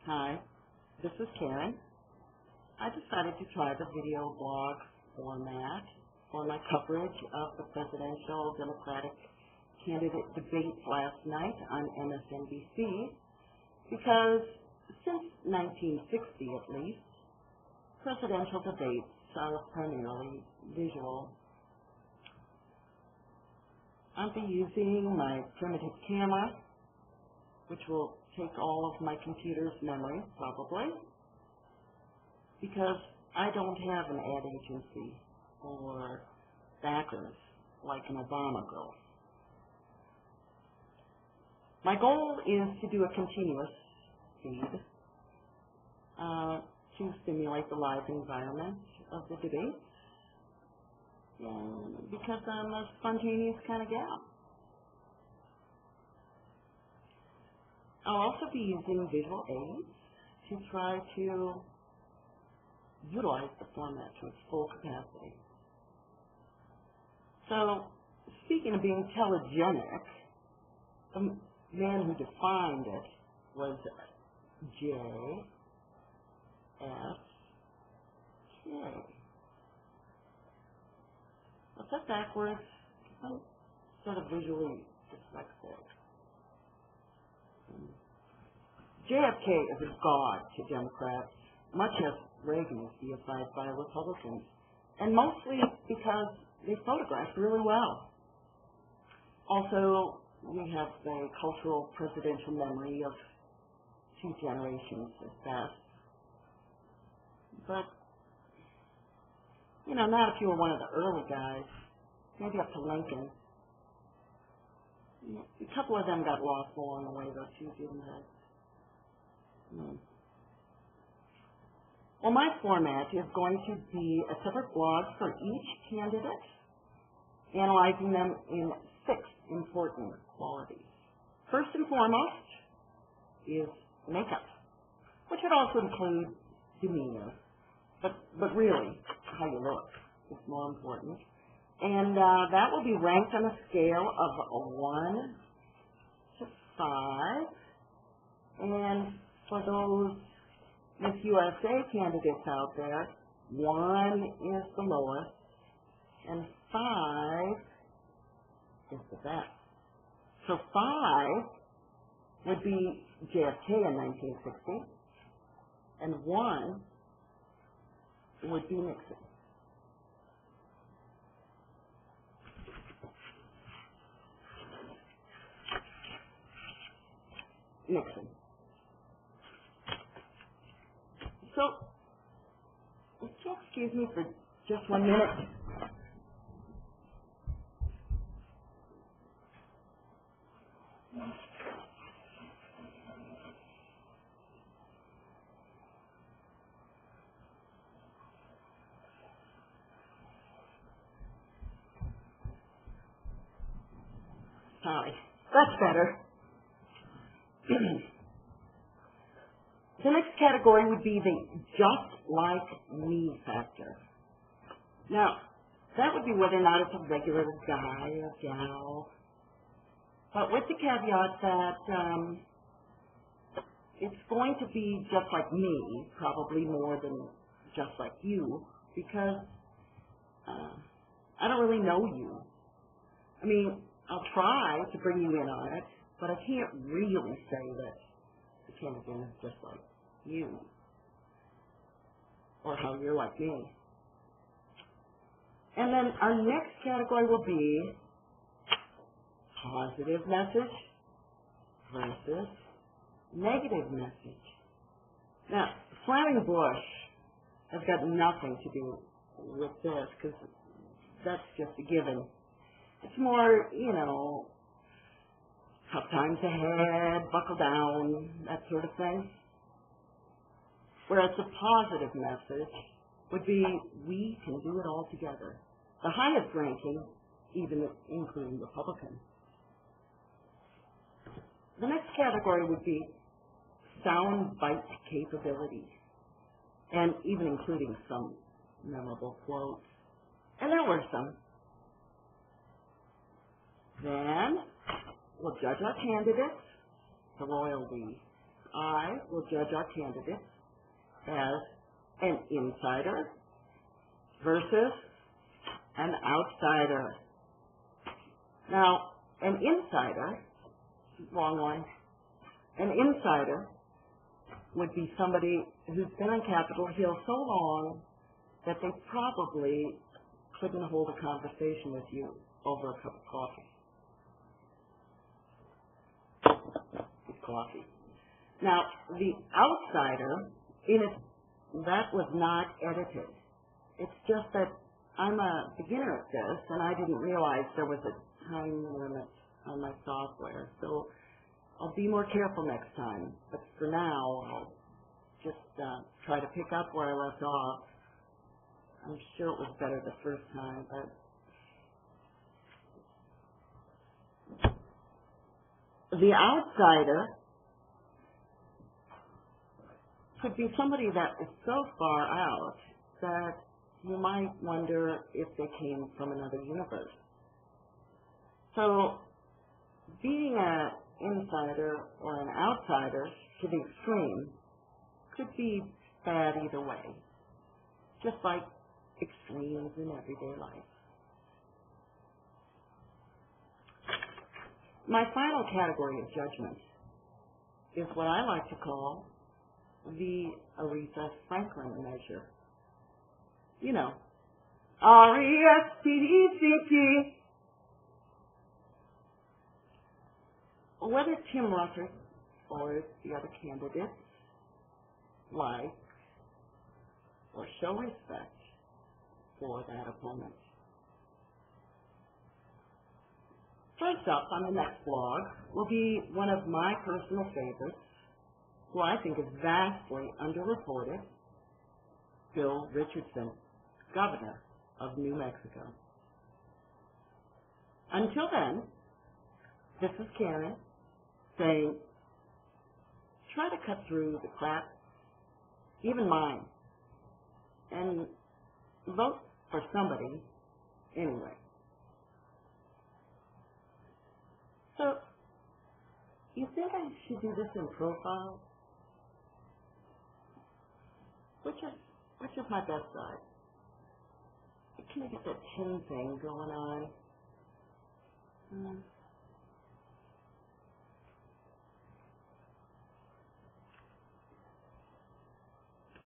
Hi, this is Karin. I decided to try the video blog format for my coverage of the presidential Democratic candidate debates last night on MSNBC because since 1960 at least, presidential debates are primarily visual. I'll be using my primitive camera, which will take all of my computer's memory, probably, because I don't have an ad agency or backers like an Obama girl. My goal is to do a continuous feed to stimulate the live environment of the debate, because I'm a spontaneous kind of gal. I'll also be using visual aids to try to utilize the format to its full capacity. So, speaking of being telegenic, the man who defined it was J.F.K. What's that backwards? I'm sort of visually dyslexic. JFK is a god to Democrats, much as Reagan is deified by Republicans, and mostly because they photographed really well. Also, we have the cultural presidential memory of 2 generations at best. But, not if you were one of the early guys, maybe up to Lincoln. A couple of them got lost along the way, though, too, didn't they? Well, my format is going to be a separate blog for each candidate, analyzing them in 6 important qualities. First and foremost is makeup, which would also include demeanor, but really how you look is more important. And that will be ranked on a scale of 1 to 5. And for those Miss USA candidates out there, 1 is the lowest, and 5 is the best. So 5 would be JFK in 1960, and 1 would be Nixon. Nixon. So, would you excuse me for just 1 minute? Sorry, that's better. The next category would be the just like me factor. Now, that would be whether or not it's a regular guy or gal, but with the caveat that it's going to be just like me, probably more than just like you, because I don't really know you. I mean, I'll try to bring you in on it, but I can't really say that the candidate is just like you, or how you're like me. And then our next category will be positive message versus negative message. Now, slamming Bush has got nothing to do with this, because that's just a given. It's more, tough times ahead, buckle down, that sort of thing. Whereas the positive message would be, we can do it all together. The highest ranking, even including Republicans. The next category would be sound bite capability, and even including some memorable quotes. And there were some. Then we'll judge our candidates, the royalty, I will judge our candidates as an insider versus an outsider. Now, an insider, wrong one, an insider would be somebody who's been on Capitol Hill so long that they probably couldn't hold a conversation with you over a cup of coffee. Now, the outsider, that was not edited. It's just that I'm a beginner at this, and I didn't realize there was a time limit on my software. So I'll be more careful next time. But for now, I'll just try to pick up where I left off. I'm sure it was better the first time, but the outsider could be somebody that is so far out that you might wonder if they came from another universe. So being an insider or an outsider to the extreme could be bad either way, just like extremes in everyday life. My final category of judgment is what I like to call the Aretha Franklin measure. You know, R-E-S-P-E-C-T. Whether Tim Russert or the other candidates like or show respect for that opponent. First up on the next blog will be one of my personal favorites, who I think is vastly underreported, Bill Richardson, Governor of New Mexico. Until then, this is Karin saying, try to cut through the crap, even mine, and vote for somebody anyway. So, you think I should do this in profile? Which is my best side? Can I get that chin thing going on?